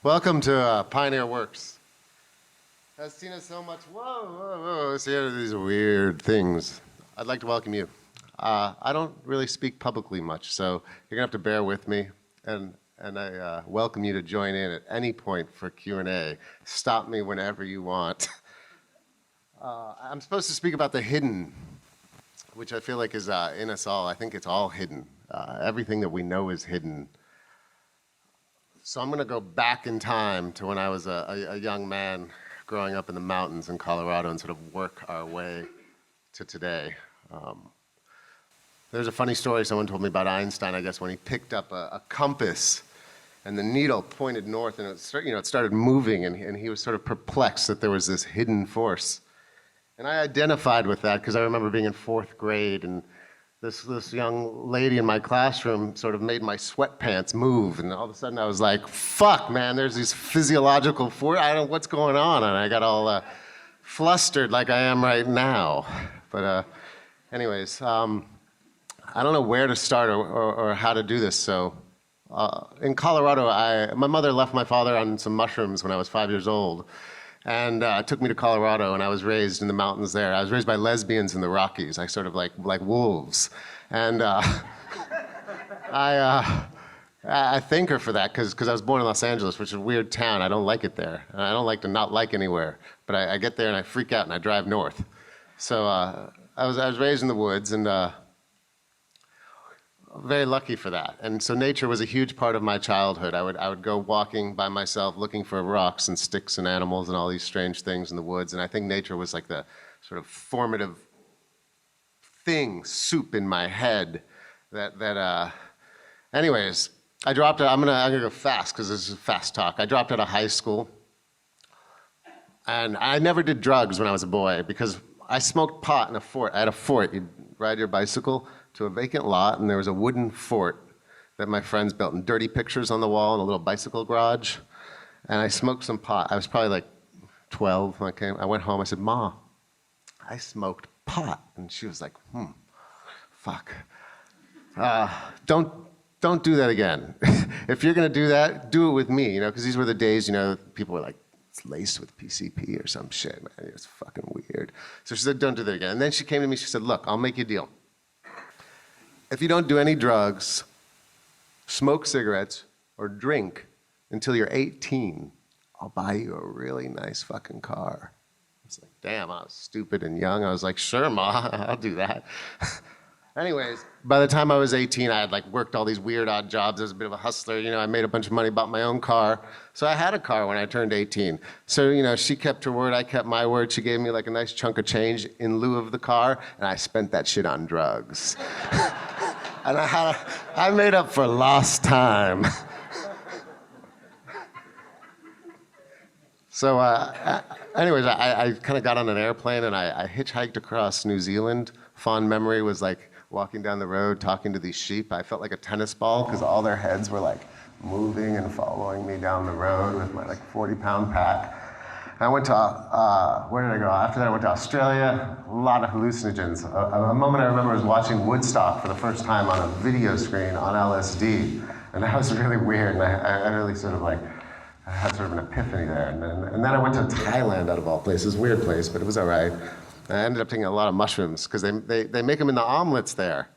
Welcome to PioneerWorks. Has seen us so much. Whoa. See these weird things. I'd like to welcome you. I don't really speak publicly much, so you're gonna have to bear with me. And I welcome you to join in at any point for Q&A. Stop me whenever you want. I'm supposed to speak about the hidden, which I feel like is in us all. I think it's all hidden. Everything that we know is hidden. So I'm going to go back in time to when I was a young man growing up in the mountains in Colorado and sort of work our way to today. There's a funny story someone told me about Einstein, I guess, when he picked up a compass and the needle pointed north and it started moving and he was sort of perplexed that there was this hidden force. And I identified with that because I remember being in 4th grade and this young lady in my classroom sort of made my sweatpants move, and all of a sudden I was like, fuck, man, there's these physiological force, I don't know what's going on, and I got all flustered like I am right now. But anyways, I don't know where to start or how to do this, so in Colorado, my mother left my father on some mushrooms when I was 5 years old, and took me to Colorado, and I was raised in the mountains there. I was raised by lesbians in the Rockies. I sort of like wolves. And I thank her for that, because I was born in Los Angeles, which is a weird town. I don't like it there. And I don't like to not like anywhere. But I get there and I freak out and I drive north. So I was raised in the woods, and very lucky for that. And so nature was a huge part of my childhood. I would go walking by myself looking for rocks and sticks and animals and all these strange things in the woods. And I think nature was like the sort of formative thing, soup in my head that anyways, I'm gonna go fast because this is fast talk. I dropped out of high school. And I never did drugs when I was a boy because I smoked pot in a fort. I had a fort. You'd ride your bicycle to a vacant lot, and there was a wooden fort that my friends built, and dirty pictures on the wall and a little bicycle garage. And I smoked some pot. I was probably like 12 when I went home. I said, Ma, I smoked pot. And she was like, fuck. Don't do that again. If you're gonna do that, do it with me, because these were the days, people were like, it's laced with PCP or some shit, man. It was fucking weird. So she said, don't do that again. And then she came to me, she said, look, I'll make you a deal. If you don't do any drugs, smoke cigarettes, or drink until you're 18, I'll buy you a really nice fucking car. I was like, damn, I was stupid and young. I was like, sure, Ma, I'll do that. Anyways, by the time I was 18, I had worked all these weird odd jobs. I was a bit of a hustler. I made a bunch of money, bought my own car. So I had a car when I turned 18. So, she kept her word, I kept my word. She gave me a nice chunk of change in lieu of the car, and I spent that shit on drugs. And I made up for lost time. So anyways, I kind of got on an airplane and I hitchhiked across New Zealand. Fond memory was walking down the road, talking to these sheep. I felt like a tennis ball because all their heads were moving and following me down the road with my 40-pound pack. I went to, where did I go? After that, I went to Australia, a lot of hallucinogens. A moment I remember was watching Woodstock for the first time on a video screen on LSD. And that was really weird. And I really sort of I had sort of an epiphany there. And then I went to Thailand, out of all places. Weird place, but it was all right. And I ended up taking a lot of mushrooms because they make them in the omelets there.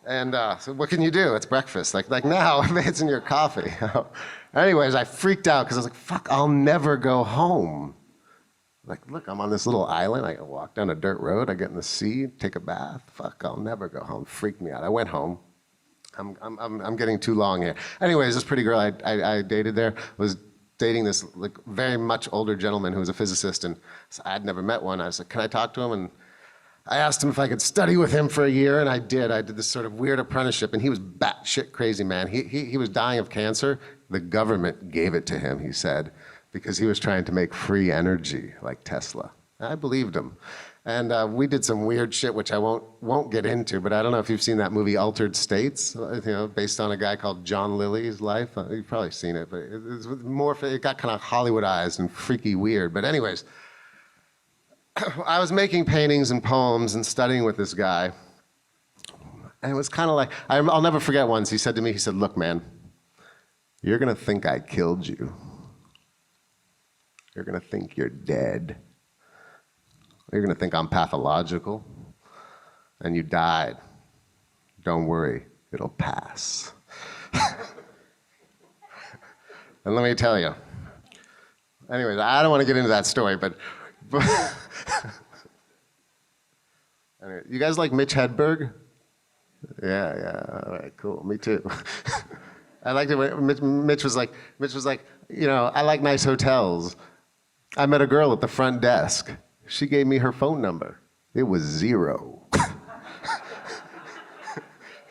And so what can you do? It's breakfast. Like now, it's in your coffee. Anyways, I freaked out because I was like, fuck, I'll never go home. Like, look, I'm on this little island. I can walk down a dirt road. I get in the sea, take a bath. Fuck, I'll never go home. Freaked me out. I went home. I'm getting too long here. Anyways, this pretty girl I dated there was dating this like very much older gentleman who was a physicist, and so I'd never met one. I was like, can I talk to him? And I asked him if I could study with him for a year, and I did. I did this sort of weird apprenticeship, and he was batshit crazy, man. He was dying of cancer. The government gave it to him, he said, because he was trying to make free energy like Tesla. I believed him. And we did some weird shit, which I won't get into, but I don't know if you've seen that movie Altered States, based on a guy called John Lilly's life. You've probably seen it, but it got kind of Hollywoodized and freaky weird. But anyways, I was making paintings and poems and studying with this guy. And it was kind of like, I'll never forget once, he said to me, he said, look, man, you're gonna think I killed you. You're gonna think you're dead. You're gonna think I'm pathological, and you died. Don't worry, it'll pass. And let me tell you. Anyways, I don't want to get into that story, but anyway, you guys like Mitch Hedberg? Yeah, all right, cool, me too. I liked it when Mitch was like, I like nice hotels. I met a girl at the front desk. She gave me her phone number. It was 0.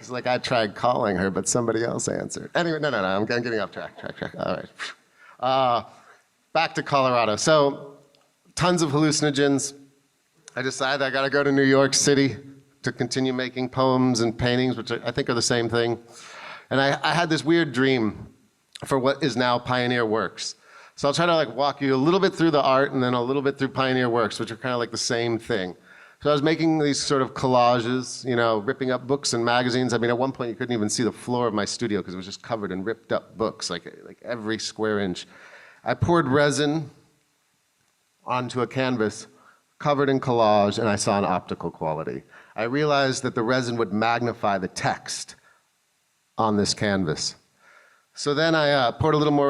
It's like I tried calling her, but somebody else answered. Anyway, no, I'm getting off track. All right. Back to Colorado. So, tons of hallucinogens. I decided I gotta go to New York City to continue making poems and paintings, which I think are the same thing. And I had this weird dream for what is now PioneerWorks. So I'll try to like walk you a little bit through the art and then a little bit through PioneerWorks, which are kind of like the same thing. So I was making these sort of collages, ripping up books and magazines. I mean, at one point you couldn't even see the floor of my studio because it was just covered in ripped up books, like every square inch. I poured resin onto a canvas covered in collage, and I saw an optical quality. I realized that the resin would magnify the text on this canvas. So then I poured a little more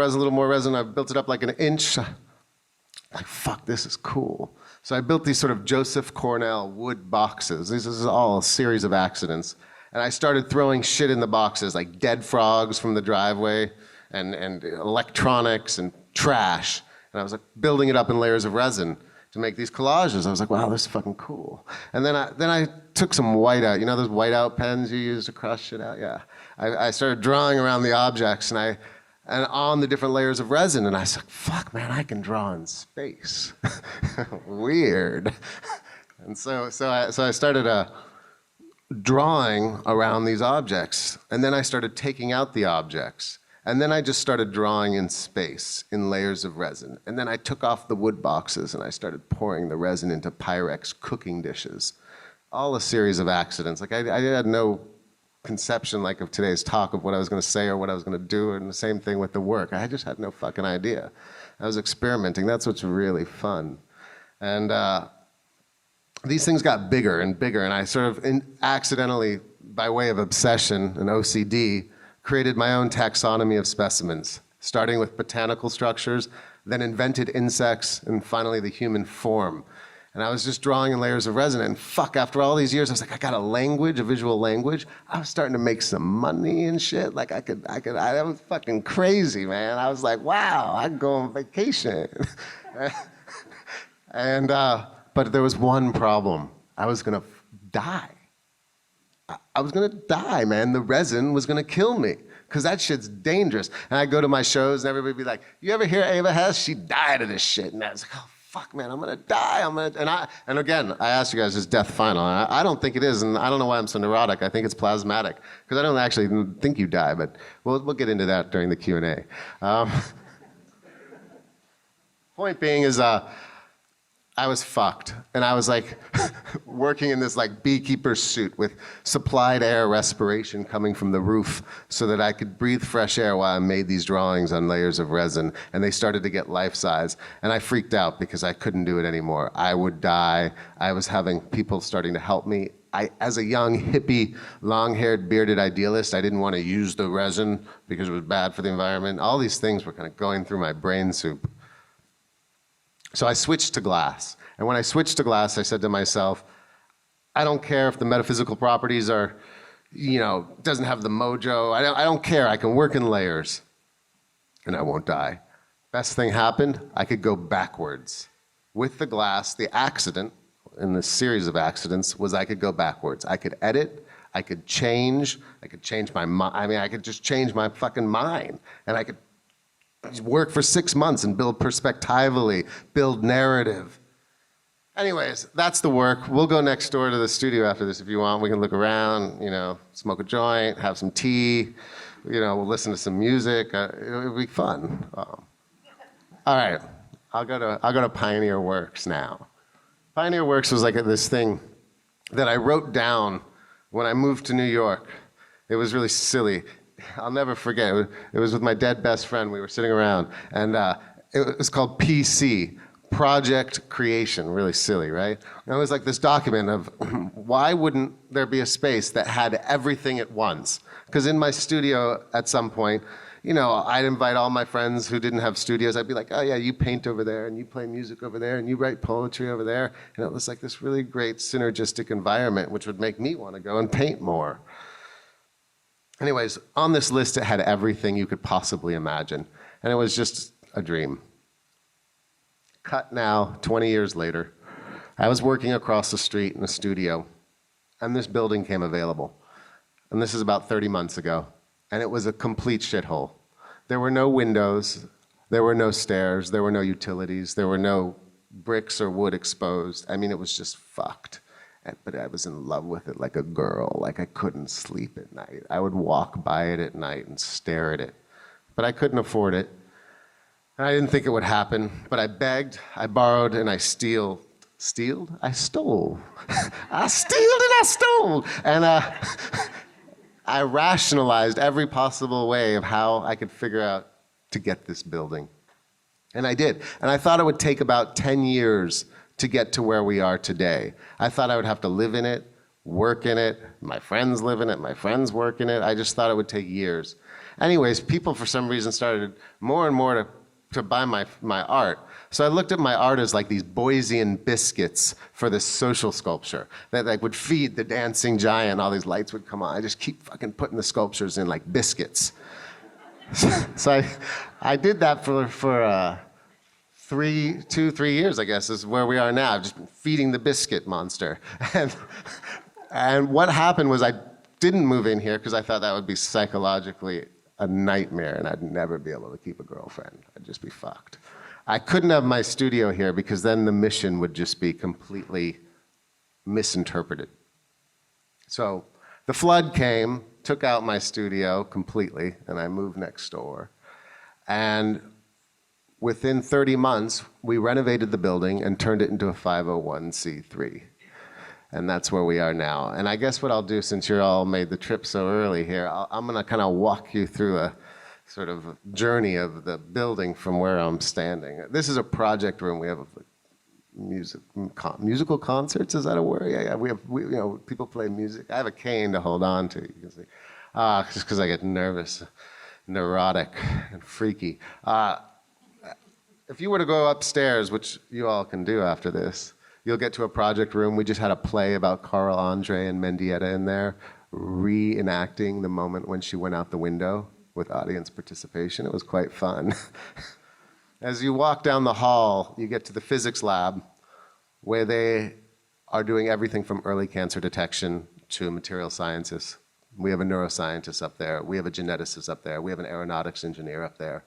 resin, I built it up like an inch. Like, fuck, this is cool. So I built these sort of Joseph Cornell wood boxes. This is all a series of accidents. And I started throwing shit in the boxes, like dead frogs from the driveway, and electronics and trash. And I was like building it up in layers of resin to make these collages. I was like, wow, this is fucking cool. And then I took some whiteout, those whiteout pens you use to cross shit out? Yeah. I started drawing around the objects and on the different layers of resin, and I was like, fuck, man, I can draw in space. Weird. And so I started drawing around these objects, and then I started taking out the objects. And then I just started drawing in space, in layers of resin. And then I took off the wood boxes and I started pouring the resin into Pyrex cooking dishes. All a series of accidents. Like I had no conception like of today's talk of what I was gonna say or what I was gonna do, and the same thing with the work. I just had no fucking idea. I was experimenting. That's what's really fun. And these things got bigger and bigger, and I sort of accidentally, by way of obsession and OCD, created my own taxonomy of specimens, starting with botanical structures, then invented insects, and finally the human form. And I was just drawing in layers of resin, and fuck, after all these years, I was like, I got a language, a visual language. I was starting to make some money and shit. Like I was fucking crazy, man. I was like, wow, I can go on vacation. And, but there was one problem. I was gonna die. I was gonna die, man. The resin was gonna kill me, because that shit's dangerous. And I'd go to my shows and everybody would be like, you ever hear Ava Hess? She died of this shit. And I was like, oh, fuck, man, I'm gonna die. And again, I asked you guys, is death final? And I don't think it is, and I don't know why I'm so neurotic. I think it's plasmatic, because I don't actually think you die, but we'll get into that during the Q&A. Point being is, I was fucked. And I was like working in this like beekeeper suit with supplied air respiration coming from the roof so that I could breathe fresh air while I made these drawings on layers of resin. And they started to get life size. And I freaked out because I couldn't do it anymore. I would die. I was having people starting to help me. As a young, hippie, long-haired, bearded idealist, I didn't want to use the resin because it was bad for the environment. All these things were kind of going through my brain soup. So I switched to glass. And when I switched to glass, I said to myself, I don't care if the metaphysical properties are, doesn't have the mojo. I don't care. I can work in layers and I won't die. Best thing happened, I could go backwards. With the glass, the accident in this series of accidents was I could go backwards. I could edit, I could change my mind. I mean, I could just change my fucking mind. And I could work for 6 months and build perspectively, build narrative. Anyways, that's the work. We'll go next door to the studio after this if you want. We can look around, smoke a joint, have some tea, we'll listen to some music. It'll be fun. All right, I'll go to PioneerWorks now. PioneerWorks was like this thing that I wrote down when I moved to New York. It was really silly. I'll never forget. It was with my dead best friend. We were sitting around, and it was called PC, Project Creation. Really silly, right? And it was like this document of why wouldn't there be a space that had everything at once? Because in my studio at some point, I'd invite all my friends who didn't have studios. I'd be like, oh yeah, you paint over there, and you play music over there, and you write poetry over there. And it was like this really great synergistic environment, which would make me want to go and paint more. Anyways, on this list, it had everything you could possibly imagine. And it was just a dream. Cut now, 20 years later. I was working across the street in a studio, and this building came available. And this is about 30 months ago. And it was a complete shithole. There were no windows, there were no stairs, there were no utilities, there were no bricks or wood exposed. I mean, it was just fucked. But I was in love with it like a girl. Like I couldn't sleep at night. I would walk by it at night and stare at it. But I couldn't afford it. And I didn't think it would happen. But I begged, I borrowed, and I stealed. Stealed? I stole. I stealed and I stole. And I rationalized every possible way of how I could figure out to get this building. And I did. And I thought it would take about 10 years to get to where we are today. I thought I would have to live in it, work in it, my friends live in it, my friends work in it. I just thought it would take years. Anyways, people for some reason started more and more to buy my art. So I looked at my art as like these Boysian biscuits for this social sculpture that like would feed the dancing giant. All these lights would come on. I just keep fucking putting the sculptures in like biscuits. So I did that for 3 years, I guess, is where we are now. I've just been feeding the biscuit monster. And what happened was I didn't move in here because I thought that would be psychologically a nightmare and I'd never be able to keep a girlfriend. I'd just be fucked. I couldn't have my studio here because then the mission would just be completely misinterpreted. So the flood came, took out my studio completely, and I moved next door. And within 30 months, we renovated the building and turned it into a 501c3. And that's where we are now. And I guess what I'll do, since you're all made the trip so early here, I'm gonna kind of walk you through a sort of journey of the building from where I'm standing. This is a project room. We have musical concerts, is that a word? Yeah, we people play music. I have a cane to hold on to, you can see. Just because I get nervous, neurotic, and freaky. If you were to go upstairs, which you all can do after this, you'll get to a project room. We just had a play about Carl Andre and Mendieta in there, reenacting the moment when she went out the window with audience participation. It was quite fun. As you walk down the hall, you get to the physics lab, where they are doing everything from early cancer detection to material sciences. We have a neuroscientist up there. We have a geneticist up there. We have an aeronautics engineer up there.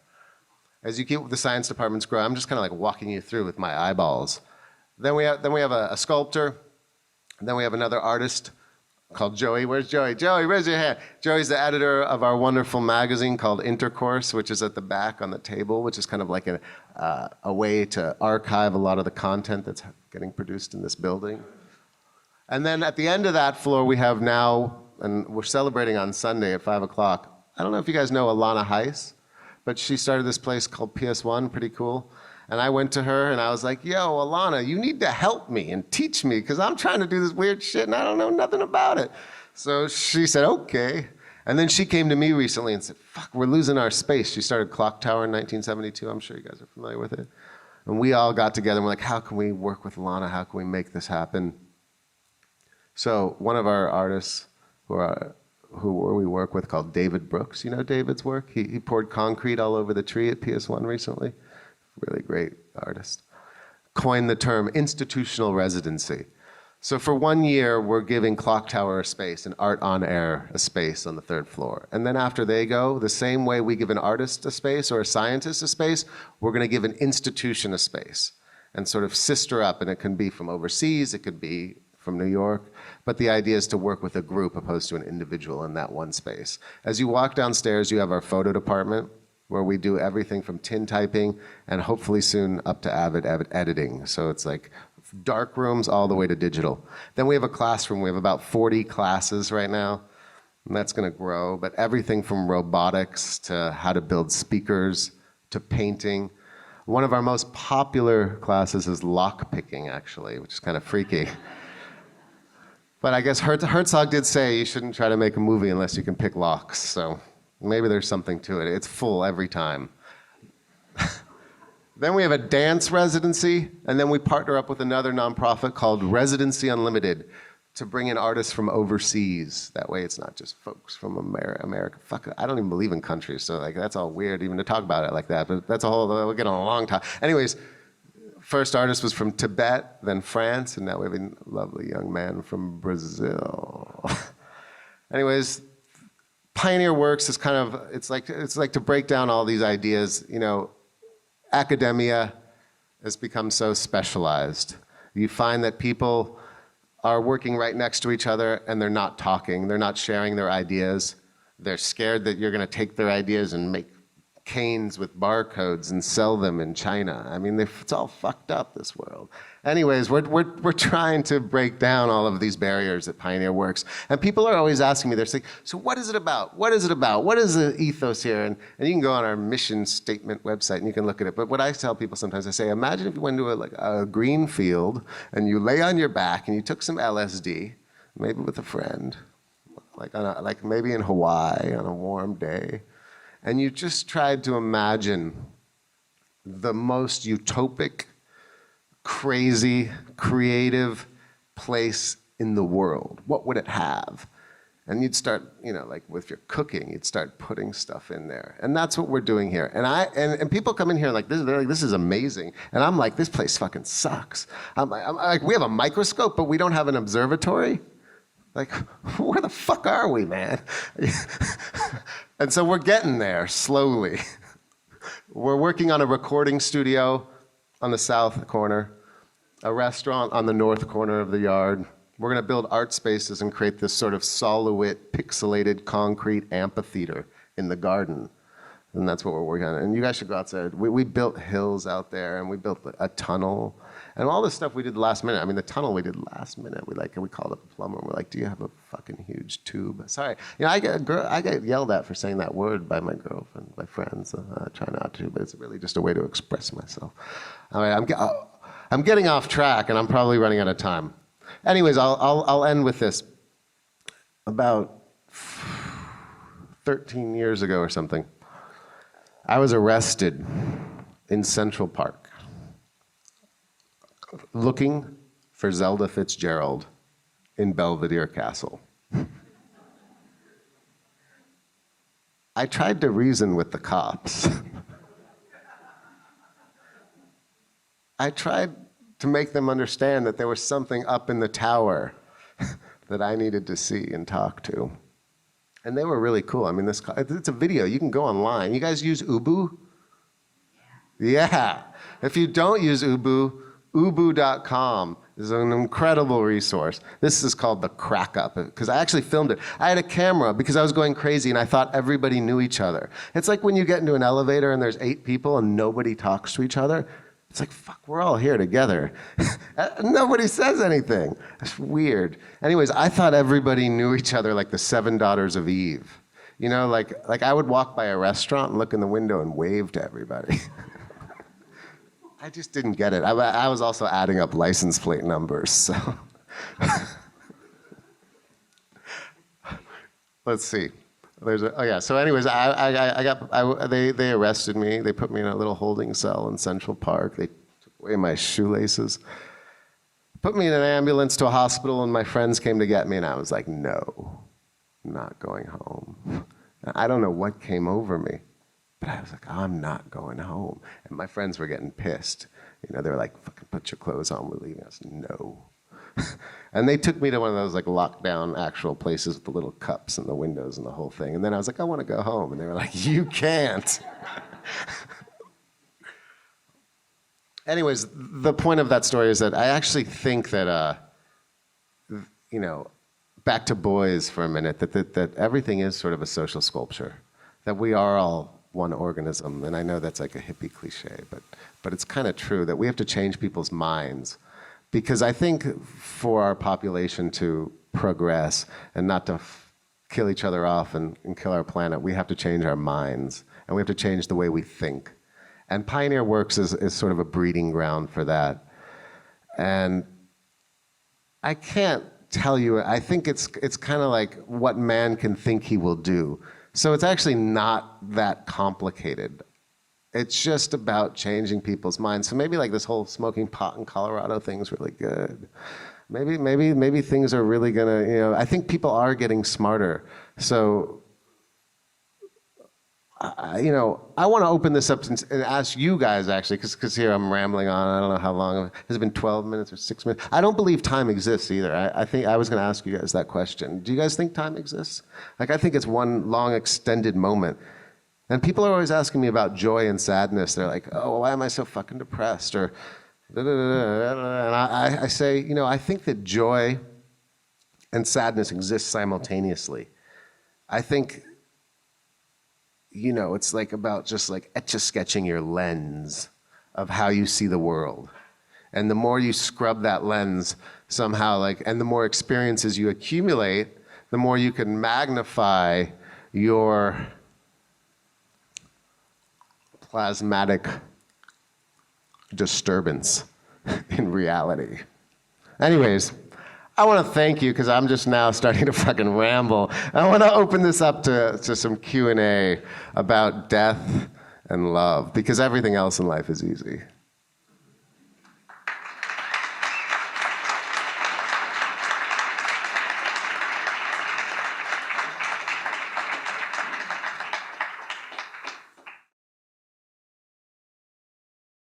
As you keep the science departments grow, I'm just kind of like walking you through with my eyeballs. Then we have a sculptor. And then we have another artist called Joey. Where's Joey? Joey, raise your hand. Joey's the editor of our wonderful magazine called Intercourse, which is at the back on the table, which is kind of like a way to archive a lot of the content that's getting produced in this building. And then at the end of that floor, we have now, and we're celebrating on Sunday at 5 o'clock. I don't know if you guys know Alana Heiss, but she started this place called PS1, pretty cool. And I went to her and I was like, yo, Alana, you need to help me and teach me because I'm trying to do this weird shit and I don't know nothing about it. So she said, okay. And then she came to me recently and said, fuck, we're losing our space. She started Clock Tower in 1972. I'm sure you guys are familiar with it. And we all got together and we're like, how can we work with Alana? How can we make this happen? So one of our artists who we work with called David Brooks, you know David's work? He poured concrete all over the tree at PS1 recently. Really great artist. Coined the term institutional residency. So for 1 year, we're giving Clock Tower a space, and Art on Air a space on the 3rd floor. And then after they go, the same way we give an artist a space or a scientist a space, we're gonna give an institution a space and sort of sister up, and it can be from overseas, it could be from New York, but the idea is to work with a group opposed to an individual in that one space. As you walk downstairs, you have our photo department, where we do everything from tintyping and hopefully soon up to avid editing. So it's like dark rooms all the way to digital. Then we have a classroom. We have about 40 classes right now, and that's gonna grow, but everything from robotics to how to build speakers to painting. One of our most popular classes is lock picking, actually, which is kind of freaky. But I guess Herzog did say you shouldn't try to make a movie unless you can pick locks, so maybe there's something to it. It's full every time. Then we have a dance residency, and then we partner up with another nonprofit called Residency Unlimited to bring in artists from overseas. That way it's not just folks from America. Fuck, I don't even believe in countries, so like that's all weird even to talk about it like that, but that's a whole, we'll get on a long time. Anyways, first artist was from Tibet, then France, and now we have a lovely young man from Brazil. Anyways, PioneerWorks is kind of, it's like to break down all these ideas. You know, academia has become so specialized. You find that people are working right next to each other and they're not talking, they're not sharing their ideas. They're scared that you're gonna take their ideas and make canes with barcodes and sell them in China. I mean, it's all fucked up, this world. Anyways, we're trying to break down all of these barriers at PioneerWorks. And people are always asking me, they're saying, so what is it about? What is it about? What is the ethos here? And you can go on our mission statement website and you can look at it. But what I tell people sometimes, I say, imagine if you went to a green field and you lay on your back and you took some LSD, maybe with a friend, like maybe in Hawaii on a warm day, and you just tried to imagine the most utopic, crazy, creative place in the world. What would it have? And you'd start, you know, like with your cooking, you'd start putting stuff in there. And that's what we're doing here. And people come in here like this, they're like, this is amazing. And I'm like, this place fucking sucks. I'm like, we have a microscope, but we don't have an observatory. Like, where the fuck are we, man? And so we're getting there slowly. We're working on a recording studio on the south corner, a restaurant on the north corner of the yard. We're gonna build art spaces and create this sort of Soloist, pixelated concrete amphitheater in the garden. And that's what we're working on. And you guys should go outside. We built hills out there and we built a tunnel. And all this stuff we did last minute. I mean, the tunnel we did last minute. We called up a plumber and we're like, do you have a fucking huge tube? Sorry, you know, I get yelled at for saying that word by my girlfriend, by friends. I try not to, but it's really just a way to express myself. All right, I'm getting off track and I'm probably running out of time. Anyways, I'll end with this. About 13 years ago or something, I was arrested in Central Park looking for Zelda Fitzgerald in Belvedere Castle. I tried to reason with the cops. I tried to make them understand that there was something up in the tower that I needed to see and talk to. And they were really cool. I mean, it's a video. You can go online. You guys use Ubu? Yeah. If you don't use Ubu, ubu.com This is an incredible resource. This is called The Crack Up, because I actually filmed it. I had a camera because I was going crazy and I thought everybody knew each other. It's like when you get into an elevator and there's 8 people and nobody talks to each other. It's like, fuck, we're all here together. Nobody says anything. It's weird. Anyways, I thought everybody knew each other like the 7 Daughters of Eve. You know, like I would walk by a restaurant and look in the window and wave to everybody. I just didn't get it. I was also adding up license plate numbers, so. Let's see. So anyways, they arrested me. They put me in a little holding cell in Central Park. They took away my shoelaces. Put me in an ambulance to a hospital, and my friends came to get me, and I was like, no, I'm not going home. I don't know what came over me. But I was like, I'm not going home. And my friends were getting pissed. You know, they were like, fucking put your clothes on, we're leaving. I was, no. And they took me to one of those like lockdown actual places with the little cups and the windows and the whole thing. And then I was like, I want to go home. And they were like, you can't. Anyways, the point of that story is that I actually think that, you know, back to boys for a minute, that everything is sort of a social sculpture, that we are all one organism. And I know that's like a hippie cliche, but it's kind of true that we have to change people's minds. Because I think for our population to progress and not to kill each other off and kill our planet, we have to change our minds. And we have to change the way we think. And PioneerWorks is sort of a breeding ground for that. And I can't tell you, I think it's kind of like what man can think he will do. So it's actually not that complicated. It's just about changing people's minds. So maybe like this whole smoking pot in Colorado thing is really good. Maybe things are really gonna, you know, I think people are getting smarter. So, you know, I want to open this up and ask you guys actually, because here I'm rambling on. I don't know how long. Has it been 12 minutes or 6 minutes? I don't believe time exists either. I think I was going to ask you guys that question. Do you guys think time exists? Like, I think it's one long extended moment. And people are always asking me about joy and sadness. They're like, oh, why am I so fucking depressed? Or, da, da, da, da, da. And I say, you know, I think that joy and sadness exist simultaneously. I think, you know, it's like about just like etch-a-sketching your lens of how you see the world. And the more you scrub that lens somehow, like, and the more experiences you accumulate, the more you can magnify your plasmatic disturbance in reality. Anyways, I want to thank you because I'm just now starting to fucking ramble. I want to open this up to some Q&A about death and love, because everything else in life is easy.